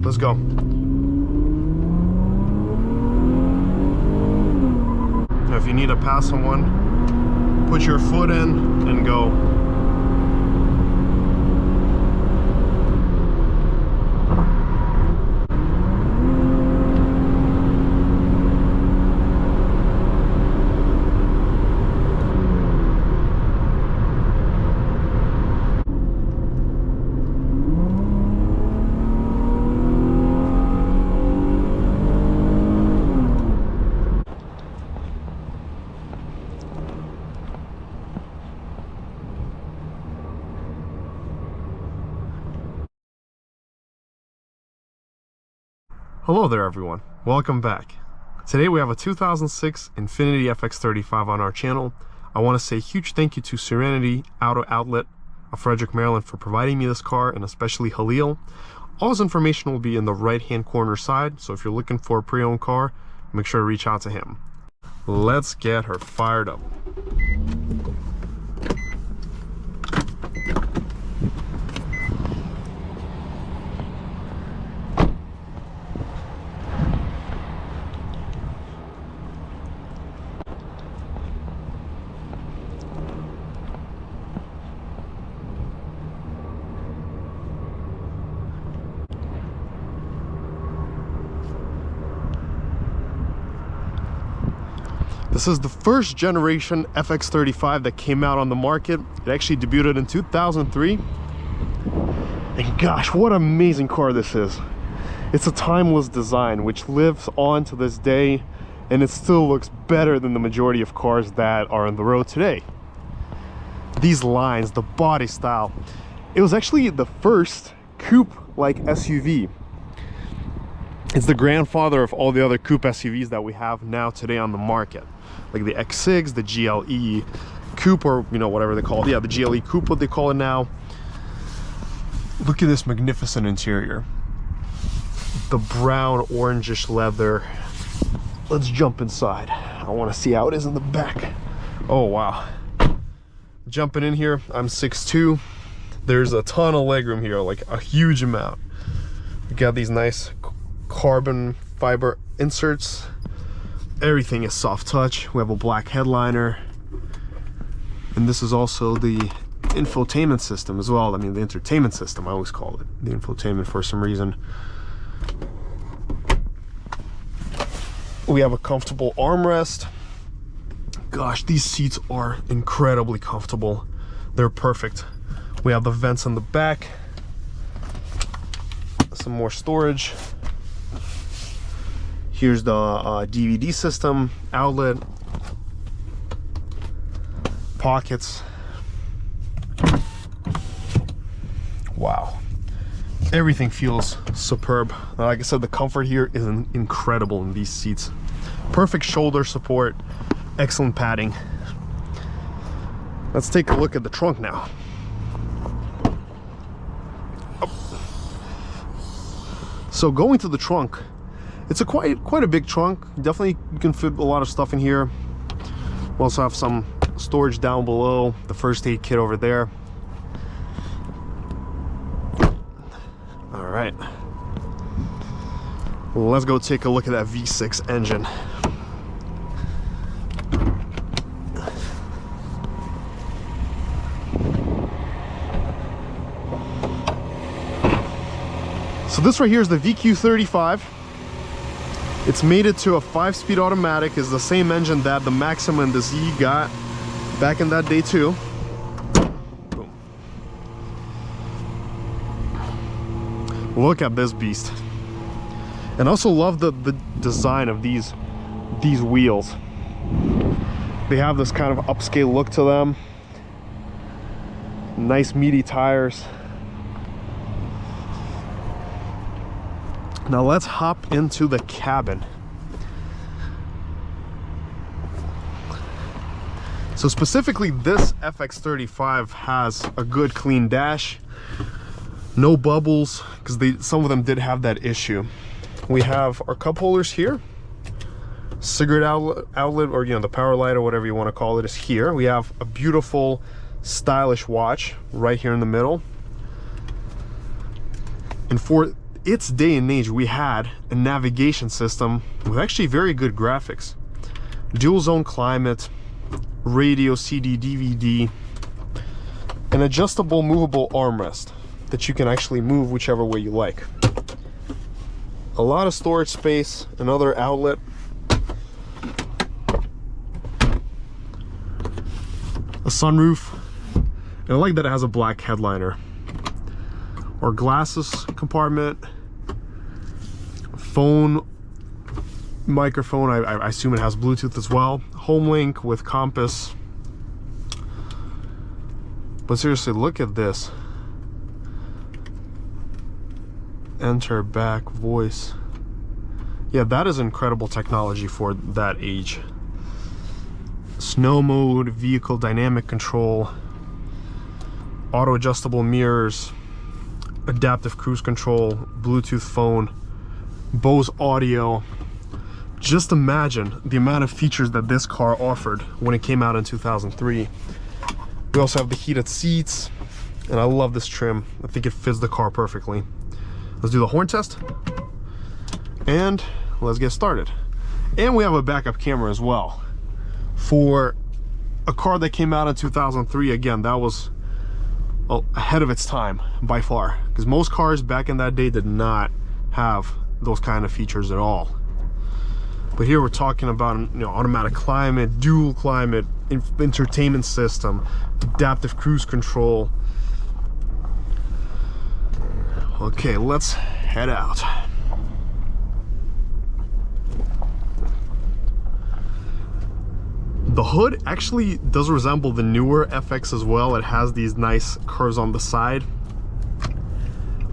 let's go. Now, if you need to pass someone, put your foot in and go. Hello there everyone, welcome back. Today we have a 2006 Infiniti FX35 on our channel. I want to say a huge thank you to Serenity Auto Outlet of Frederick, Maryland for providing me this car, and especially Khalil. All his information will be in the right hand corner side, so if you're looking for a pre-owned car, make sure to reach out to him. Let's get her fired up. This is the first generation FX35 that came out on the market. It actually debuted in 2003. And gosh, what an amazing car this is. It's a timeless design which lives on to this day, and it still looks better than the majority of cars that are on the road today. These lines, the body style. It was actually the first coupe-like SUV. It's the grandfather of all the other coupe SUVs that we have now today on the market, like the X6, the GLE coupe, or you know, whatever they call it. Yeah, the GLE coupe, what they call it now. Look at this magnificent interior, the brown orangish leather. Let's jump inside. I want to see how it is in the back. Oh wow, jumping in here, I'm 6'2". There's a ton of legroom here, like a huge amount. We got these nice carbon fiber inserts. Everything is soft touch. We have a black headliner, and this is also the infotainment system as well. I mean, the entertainment system, I always call it the infotainment for some reason. We have a comfortable armrest. Gosh, these seats are incredibly comfortable. They're perfect. We have the vents in the back, some more storage. Here's the DVD system, outlet, pockets. Wow, everything feels superb. Like I said, the comfort here is incredible in these seats. Perfect shoulder support, excellent padding. Let's take a look at the trunk now. So going to the trunk, it's a quite a big trunk. Definitely you can fit a lot of stuff in here. We also have some storage down below, the first aid kit over there. All right, well, let's go take a look at that V6 engine. So this right here is the VQ35. It's made it to a 5-speed automatic. Is the same engine that the Maxima and the Z got back in that day too. Boom. Look at this beast. And I also love the design of these wheels. They have this kind of upscale look to them. Nice meaty tires. Now let's hop into the cabin. So specifically, this FX35 has a good clean dash, no bubbles, because some of them did have that issue. We have our cup holders here, cigarette outlet, or you know, the power light or whatever you want to call it is here. We have a beautiful stylish watch right here in the middle. And for its day and age, we had a navigation system with actually very good graphics. Dual zone climate, radio, CD, DVD, an adjustable movable armrest that you can actually move whichever way you like. A lot of storage space, another outlet. A sunroof. And I like that it has a black headliner. Or glasses compartment. Phone, microphone, I assume it has Bluetooth as well. Home link with compass. But seriously, look at this. Enter, back, voice. Yeah, that is incredible technology for that age. Snow mode, vehicle dynamic control, auto adjustable mirrors, adaptive cruise control, Bluetooth phone, Bose audio. Just imagine the amount of features that this car offered when it came out in 2003. We also have the heated seats, and I love this trim. I think it fits the car perfectly. Let's do the horn test, and let's get started. And we have a backup camera as well. For a car that came out in 2003, again, that was ahead of its time by far, because most cars back in that day did not have those kind of features at all. But here we're talking about, you know, automatic climate, dual climate, entertainment system, adaptive cruise control. Okay, let's head out. The hood actually does resemble the newer FX as well. It has these nice curves on the side.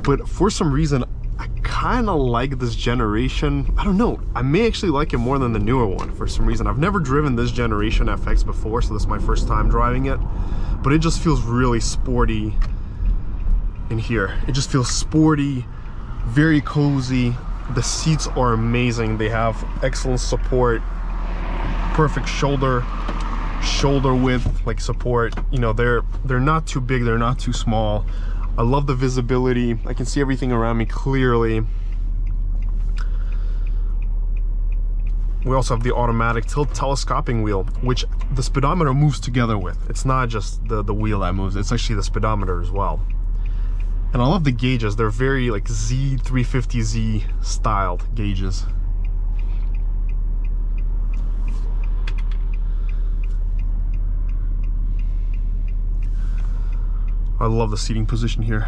But for some reason, I kind of like this generation. I don't know. I may actually like it more than the newer one for some reason. I've never driven this generation FX before, so this is my first time driving it. But it just feels really sporty in here. It just feels sporty, very cozy. The seats are amazing. They have excellent support. Perfect shoulder width, like support. You know, they're not too big, they're not too small. I love the visibility. I can see everything around me clearly. We also have the automatic telescoping wheel, which the speedometer moves together with. It's not just the wheel that moves, it's actually the speedometer as well. And I love the gauges. They're very like Z350Z styled gauges. I love the seating position here.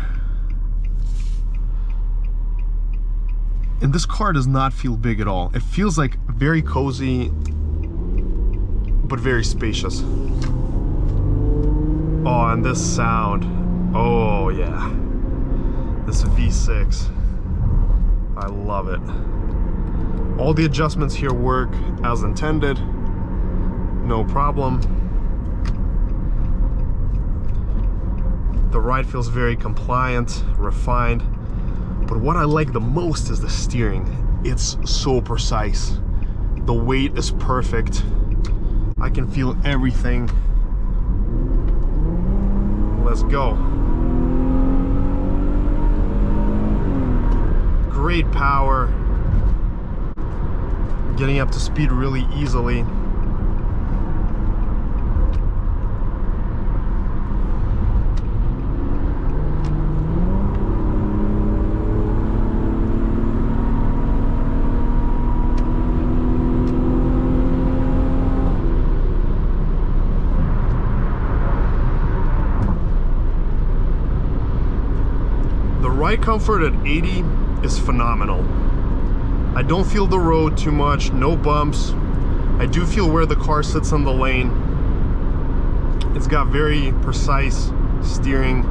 And this car does not feel big at all. It feels like very cozy, but very spacious. Oh, and this sound. Oh yeah. This V6. I love it. All the adjustments here work as intended. No problem. The ride feels very compliant, refined, but what I like the most is the steering. It's so precise. The weight is perfect. I can feel everything. Let's go. Great power. Getting up to speed really easily. Ride comfort at 80 is phenomenal. I don't feel the road too much, no bumps. I do feel where the car sits in the lane. It's got very precise steering.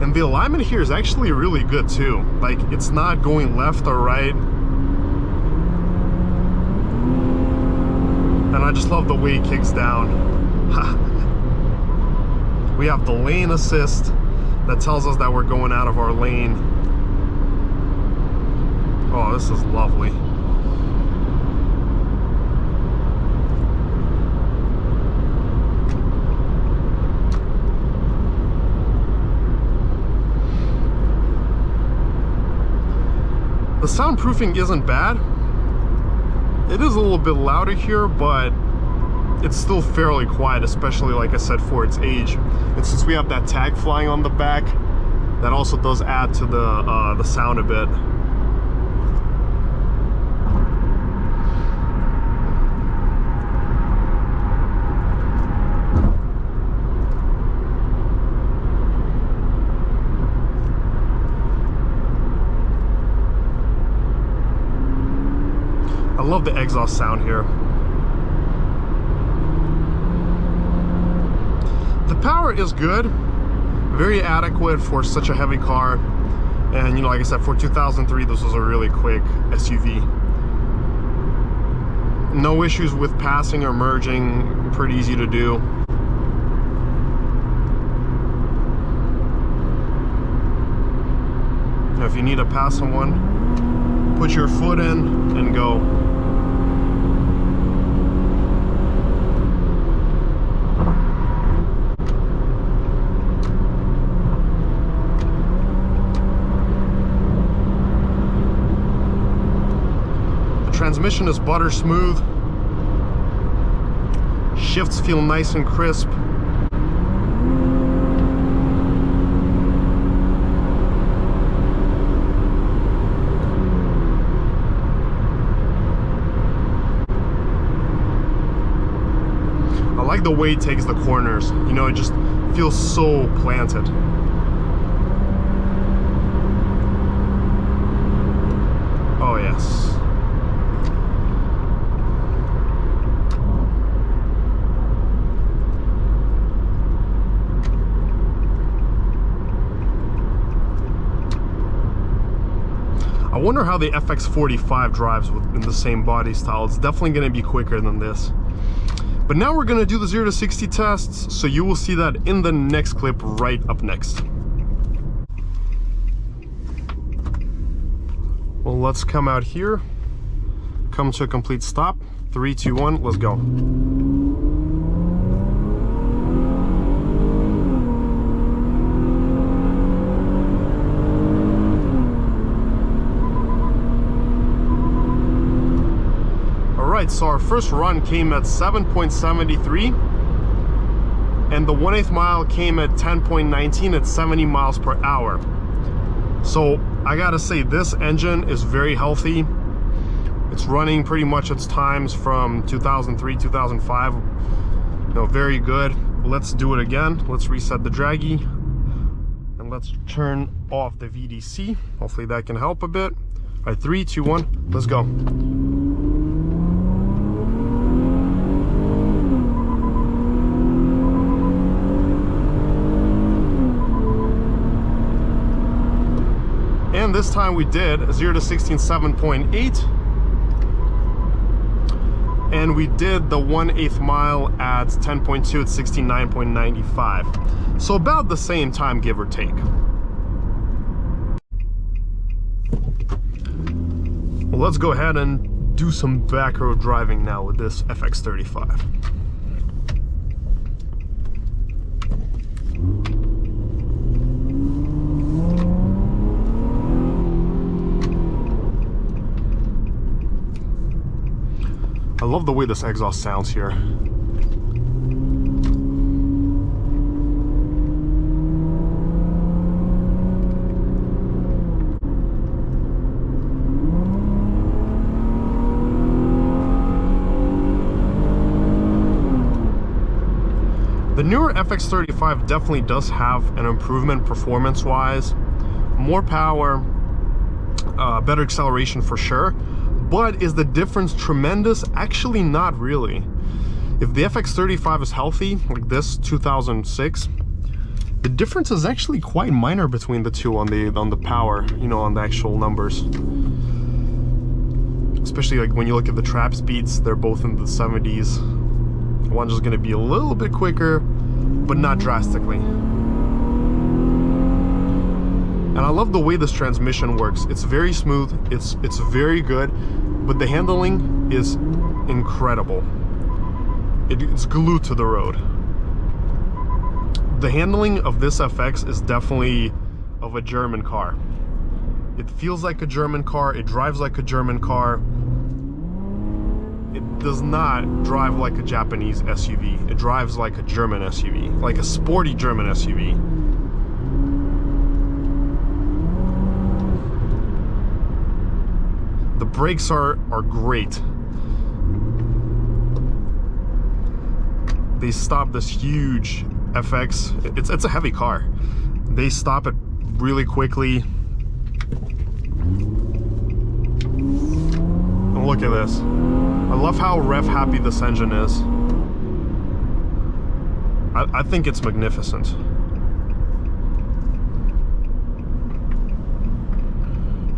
And the alignment here is actually really good too. Like, it's not going left or right. And I just love the way it kicks down. We have the lane assist that tells us that we're going out of our lane. Oh, this is lovely. The soundproofing isn't bad. It is a little bit louder here, but it's still fairly quiet, especially like I said, for its age. And since we have that tag flying on the back, that also does add to the sound a bit. I love the exhaust sound here. The power is good, very adequate for such a heavy car. And you know, like I said, for 2003, this was a really quick SUV. No issues with passing or merging, pretty easy to do. Now, if you need to pass someone, put your foot in and go. Transmission is butter smooth. Shifts feel nice and crisp. I like the way it takes the corners. You know, it just feels so planted. Oh yes. I wonder how the FX45 drives in the same body style. It's definitely going to be quicker than this. But now we're going to do the 0 to 60 tests, so you will see that in the next clip right up next. Well, let's come out here, come to a complete stop. 3, 2, 1, let's go. So our first run came at 7.73 and the 1/8 mile came at 10.19 at 70 miles per hour. So I gotta say, this engine is very healthy. It's running pretty much its times from 2003, 2005. You know, very good. Let's do it again. Let's reset the Dragy and let's turn off the VDC. Hopefully that can help a bit. All right, 3, 2, 1, let's go. And this time we did 0 to 60 in 7.8, and we did the 1/8 mile at 10.2 at 69.95. So about the same time, give or take. Well, let's go ahead and do some backroad driving now with this FX35. I love the way this exhaust sounds here. The newer FX35 definitely does have an improvement performance-wise. More power, better acceleration for sure. But is the difference tremendous? Actually, not really. If the FX35 is healthy, like this 2006, the difference is actually quite minor between the two on the power, you know, on the actual numbers. Especially like when you look at the trap speeds, they're both in the 70s. One's just gonna be a little bit quicker, but not drastically. And I love the way this transmission works. It's very smooth, it's very good, but the handling is incredible. It's glued to the road. The handling of this FX is definitely of a German car. It feels like a German car. It drives like a German car. It does not drive like a Japanese SUV. It drives like a German SUV, like a sporty German SUV. The brakes are great. They stop this huge FX. It's a heavy car. They stop it really quickly. And look at this. I love how rev happy this engine is. I think it's magnificent.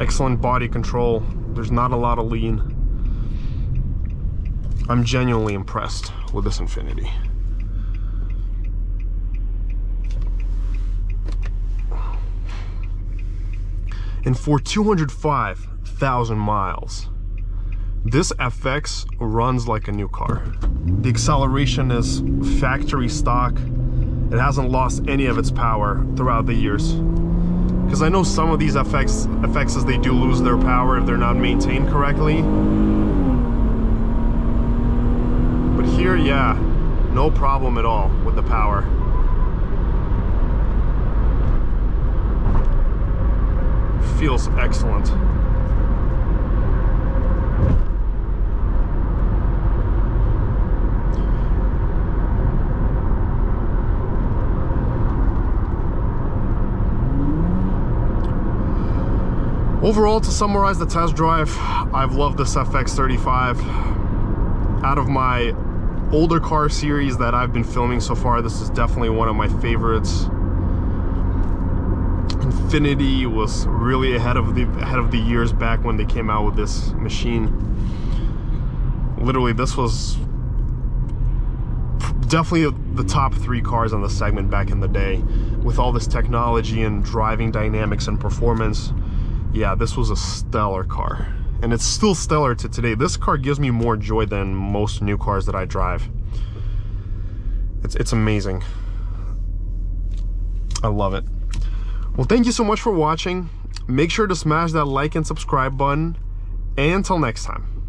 Excellent body control. There's not a lot of lean. I'm genuinely impressed with this Infiniti. And for 205,000 miles, this FX runs like a new car. The acceleration is factory stock. It hasn't lost any of its power throughout the years. Because I know some of these FXs, they do lose their power if they're not maintained correctly. But here, yeah, no problem at all with the power. Feels excellent. Overall, to summarize the test drive, I've loved this FX35. Out of my older car series that I've been filming so far, this is definitely one of my favorites. Infiniti was really ahead of the years back when they came out with this machine. Literally, this was definitely the top 3 cars on the segment back in the day. With all this technology and driving dynamics and performance, yeah, this was a stellar car. And it's still stellar to today. This car gives me more joy than most new cars that I drive. It's amazing. I love it. Well, thank you so much for watching. Make sure to smash that like and subscribe button. And until next time.